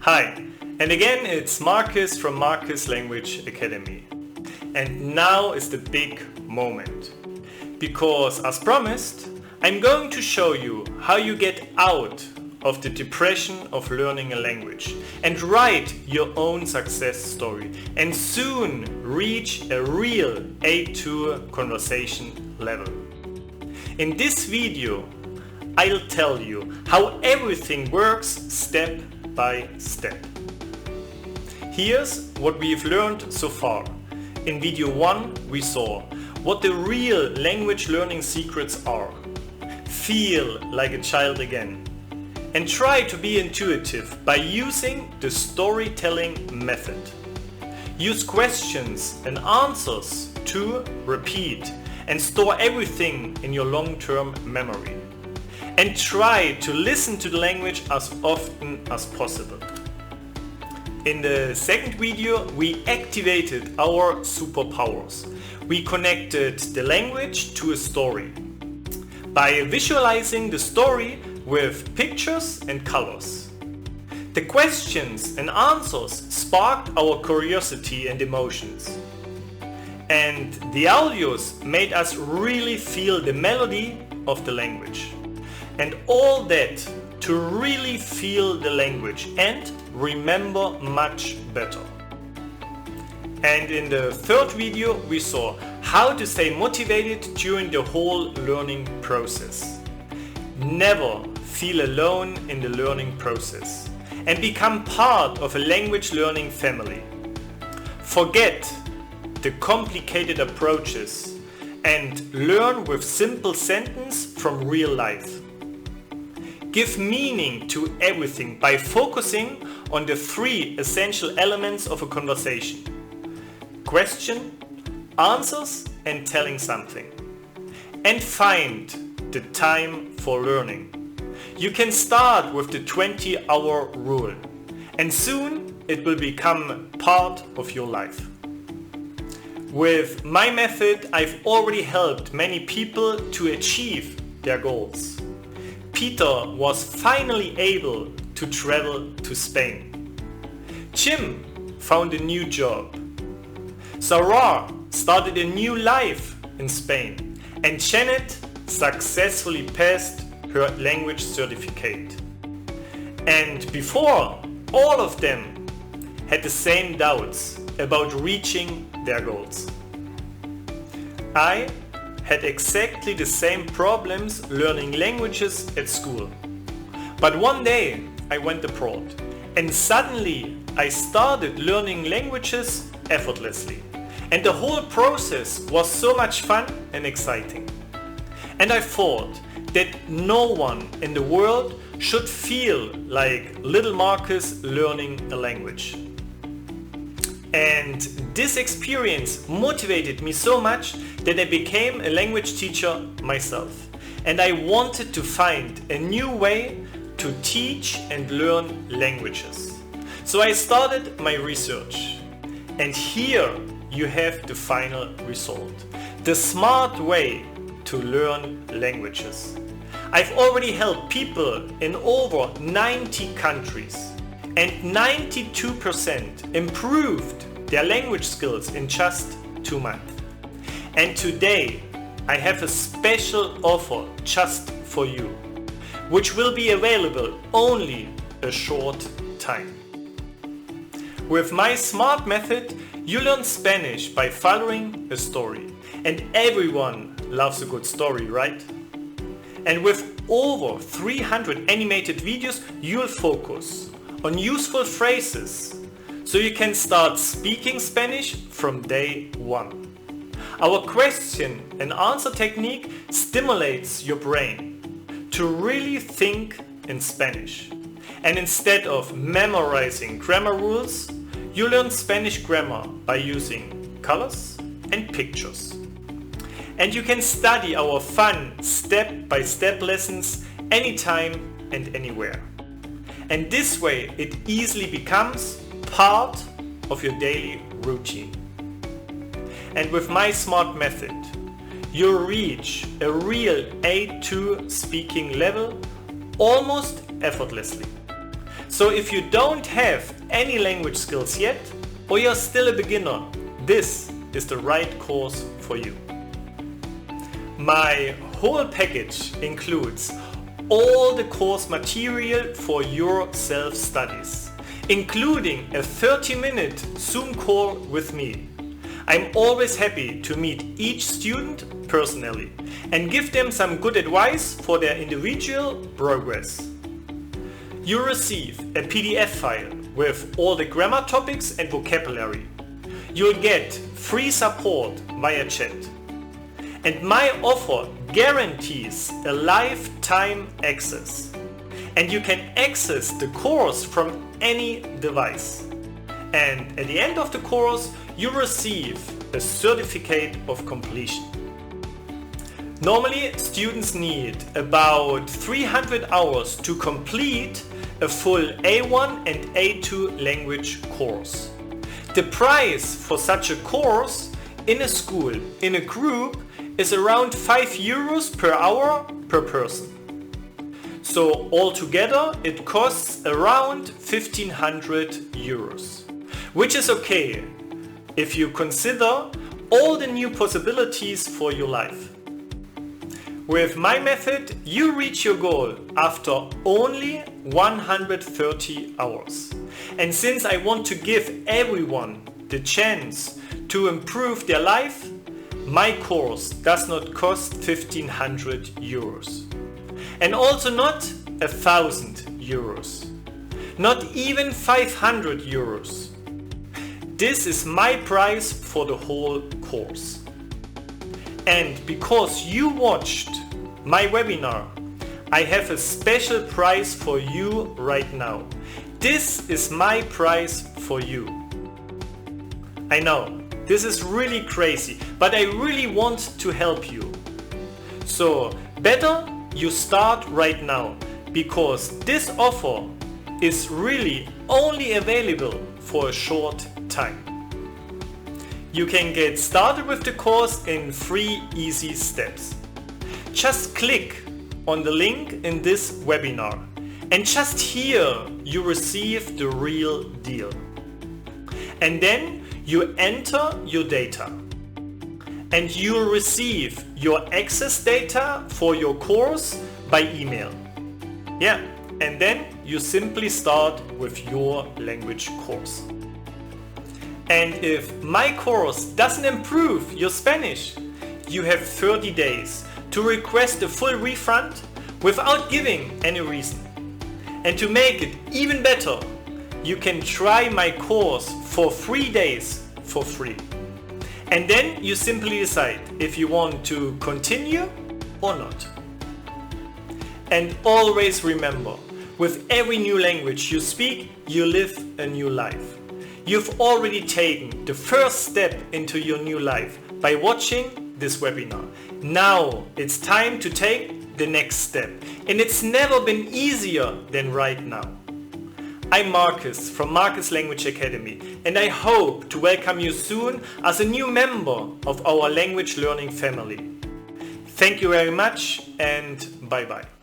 Hi, and again it's Marcus from Marcus Language Academy. And now is the big moment. Because as promised, I'm going to show you how you get out of the depression of learning a language and write your own success story and soon reach a real A2 conversation level. In this video, I'll tell you how everything works step by step. Here's what we've learned so far. In video 1 we saw what the real language learning secrets are. Feel like a child again. And try to be intuitive by using the storytelling method. Use questions and answers to repeat and store everything in your long-term memory. And try to listen to the language as often as possible. In the second video, we activated our superpowers. We connected the language to a story by visualizing the story with pictures and colors. The questions and answers sparked our curiosity and emotions. And the audios made us really feel the melody of the language. And all that to really feel the language and remember much better. And in the third video we saw how to stay motivated during the whole learning process. Never feel alone in the learning process and become part of a language learning family. Forget the complicated approaches and learn with simple sentence from real life. Give meaning to everything by focusing on the 3 essential elements of a conversation: question, answers, and telling something. And find the time for learning. You can start with the 20-hour rule, and soon it will become part of your life. With my method, I've already helped many people to achieve their goals. Peter was finally able to travel to Spain. Jim found a new job. Sarah started a new life in Spain. And Janet successfully passed her language certificate. And before, all of them had the same doubts about reaching their goals. I had exactly the same problems learning languages at school. But one day I went abroad and suddenly I started learning languages effortlessly. And the whole process was so much fun and exciting. And I thought that no one in the world should feel like little Marcus learning a language. And this experience motivated me so much that I became a language teacher myself. And I wanted to find a new way to teach and learn languages. So I started my research. And here you have the final result. The smart way to learn languages. I've already helped people in over 90 countries. And 92% improved their language skills in just 2 months. And today I have a special offer just for you, which will be available only a short time. With my smart method, you learn Spanish by following a story. And everyone loves a good story, right? And with over 300 animated videos, you'll focus on useful phrases so you can start speaking Spanish from day 1. Our question and answer technique stimulates your brain to really think in Spanish. And instead of memorizing grammar rules, you learn Spanish grammar by using colors and pictures. And you can study our fun step-by-step lessons anytime and anywhere. And this way it easily becomes part of your daily routine. And with my smart method, you'll reach a real A2 speaking level almost effortlessly. So if you don't have any language skills yet, or you're still a beginner, this is the right course for you. My whole package includes all the course material for your self-studies, including a 30-minute Zoom call with me. I'm always happy to meet each student personally and give them some good advice for their individual progress. You receive a PDF file with all the grammar topics and vocabulary. You'll get free support via chat. And my offer guarantees a lifetime access. And you can access the course from any device. And at the end of the course, you receive a certificate of completion. Normally, students need about 300 hours to complete a full A1 and A2 language course. The price for such a course in a school, in a group, is around €5 per hour per person. So altogether it costs around €1,500, which is okay if you consider all the new possibilities for your life. With my method, you reach your goal after only 130 hours. And since I want to give everyone the chance to improve their life, my course does not cost €1,500. And also not €1,000. Not even €500. This is my price for the whole course. And because you watched my webinar, I have a special price for you right now. This is my price for you. I know, this is really crazy, but I really want to help you. So better you start right now, because this offer is really only available for a short time. You can get started with the course in 3 easy steps. Just click on the link in this webinar, and just here you receive the real deal. And then you enter your data, and you'll receive your access data for your course by email. Yeah, and then you simply start with your language course. And if my course doesn't improve your Spanish, you have 30 days to request a full refund without giving any reason. And to make it even better, you can try my course for 3 days for free. And then you simply decide if you want to continue or not. And always remember, with every new language you speak, you live a new life. You've already taken the first step into your new life by watching this webinar. Now it's time to take the next step, and it's never been easier than right now. I'm Marcus from Marcus Language Academy, and I hope to welcome you soon as a new member of our language learning family. Thank you very much, and bye bye.